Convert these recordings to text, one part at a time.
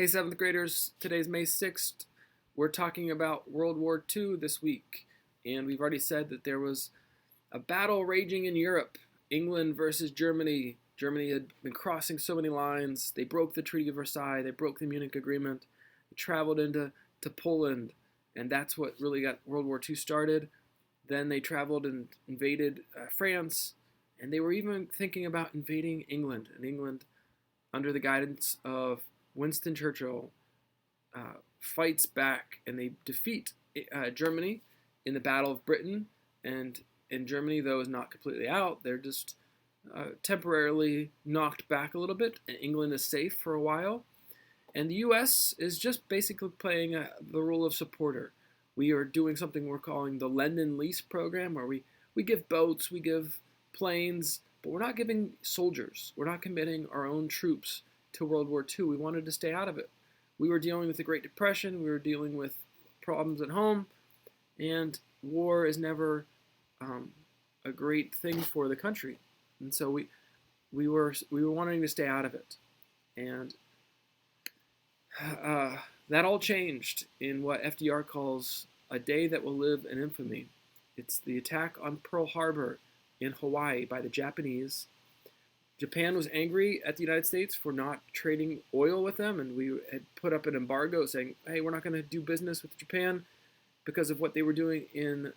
Hey, seventh graders, today's May 6th. We're talking about World War II this week, and we've already said that there was a battle raging in Europe, England versus Germany. Germany had been crossing so many lines. They broke the Treaty of Versailles, they broke the Munich Agreement, they traveled into Poland, and that's what really got World War II started. Then they traveled and invaded France, and they were even thinking about invading England. And England, under the guidance of Winston Churchill, fights back and they defeat Germany in the Battle of Britain. And Germany, though, is not completely out. They're just temporarily knocked back a little bit, and England is safe for a while. And the U.S. is just basically playing the role of supporter. We are doing something we're calling the Lend and Lease program, where we give boats, we give planes, but we're not giving soldiers. We're not committing our own troops to World War II. We wanted to stay out of it. We were dealing with the Great Depression. We were dealing with problems at home, and war is never a great thing for the country. And so we were wanting to stay out of it, and that all changed in what FDR calls a day that will live in infamy. It's the attack on Pearl Harbor in Hawaii by the Japanese. Japan was angry at the United States for not trading oil with them, and we had put up an embargo saying, hey, we're not going to do business with Japan because of what they were doing in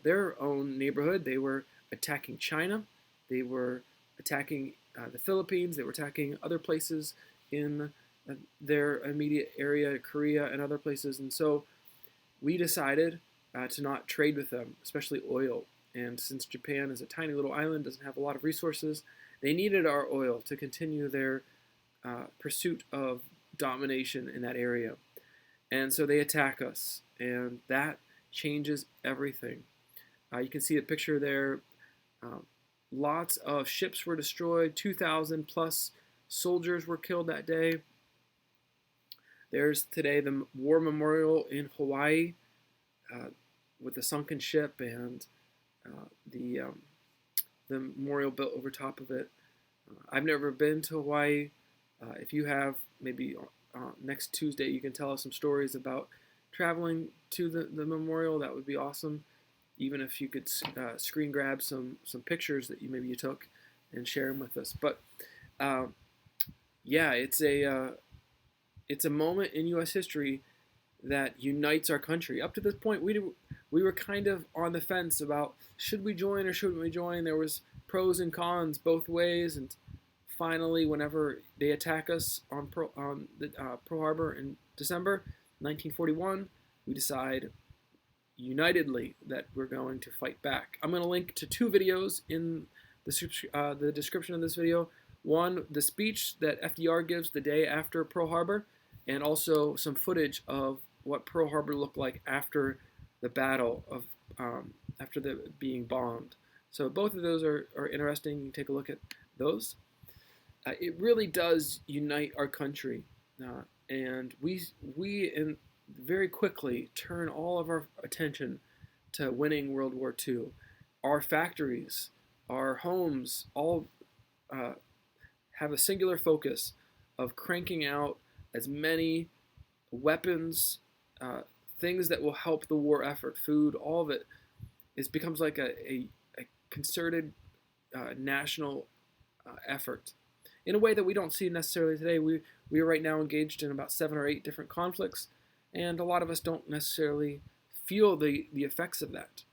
their own neighborhood. They were attacking China. They were attacking the Philippines. They were attacking other places in their immediate area, Korea and other places. And so we decided to not trade with them, especially oil. And since Japan is a tiny little island, doesn't have a lot of resources, they needed our oil to continue their pursuit of domination in that area. And so they attack us, and that changes everything. You can see a picture there. Lots of ships were destroyed. 2,000 plus soldiers were killed that day. There's today the War Memorial in Hawaii with the sunken ship and the memorial built over top of it. I've never been to Hawaii. If you have, maybe next Tuesday you can tell us some stories about traveling to the memorial. That would be awesome. Even if you could screen grab some pictures that maybe you took and share them with us. But yeah, it's a moment in U.S. history that unites our country. Up to this point, we were kind of on the fence about should we join or shouldn't we join. There was pros and cons both ways, and finally, whenever they attack us on Pearl Harbor in December 1941, we decide unitedly that we're going to fight back. I'm going to link to two videos in the description of this video. One, the speech that FDR gives the day after Pearl Harbor, and also some footage of what Pearl Harbor looked like after the battle of after the being bombed. So both of those are interesting. You can take a look at those. It really does unite our country, and we very quickly turn all of our attention to winning World War II. Our factories, our homes, all have a singular focus of cranking out as many weapons, things that will help the war effort, food, all of it. It becomes like a concerted national effort in a way that we don't see necessarily today. We are right now engaged in about 7 or 8 different conflicts, and a lot of us don't necessarily feel the effects of that.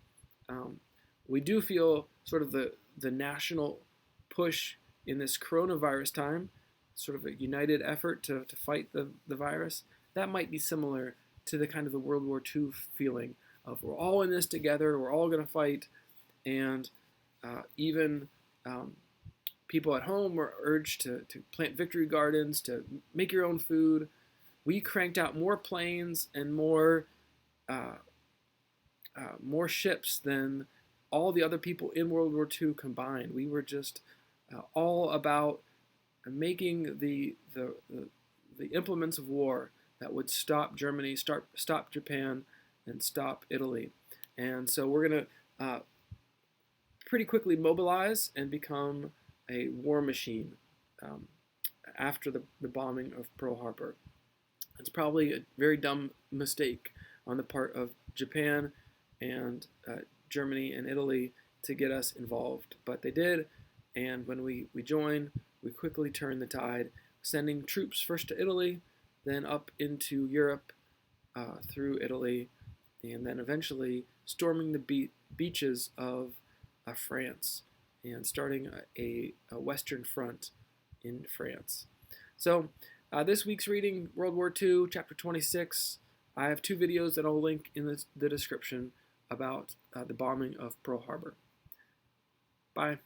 We do feel sort of the national push in this coronavirus time, sort of a united effort to fight the virus. That might be similar to the kind of the World War II feeling of we're all in this together, we're all going to fight, and even people at home were urged to plant victory gardens, to make your own food. We cranked out more planes and more ships than all the other people in World War II combined. We were just all about making the implements of war that would stop Germany, stop Japan, and stop Italy. And so we're going to pretty quickly mobilize and become a war machine after the bombing of Pearl Harbor. It's probably a very dumb mistake on the part of Japan and Germany and Italy to get us involved, but they did. And when we joined, we quickly turned the tide, sending troops first to Italy, then up into Europe through Italy, and then eventually storming the beaches of France and starting a Western Front in France. So this week's reading, World War II, Chapter 26. I have 2 videos that I'll link in the description about the bombing of Pearl Harbor. Bye.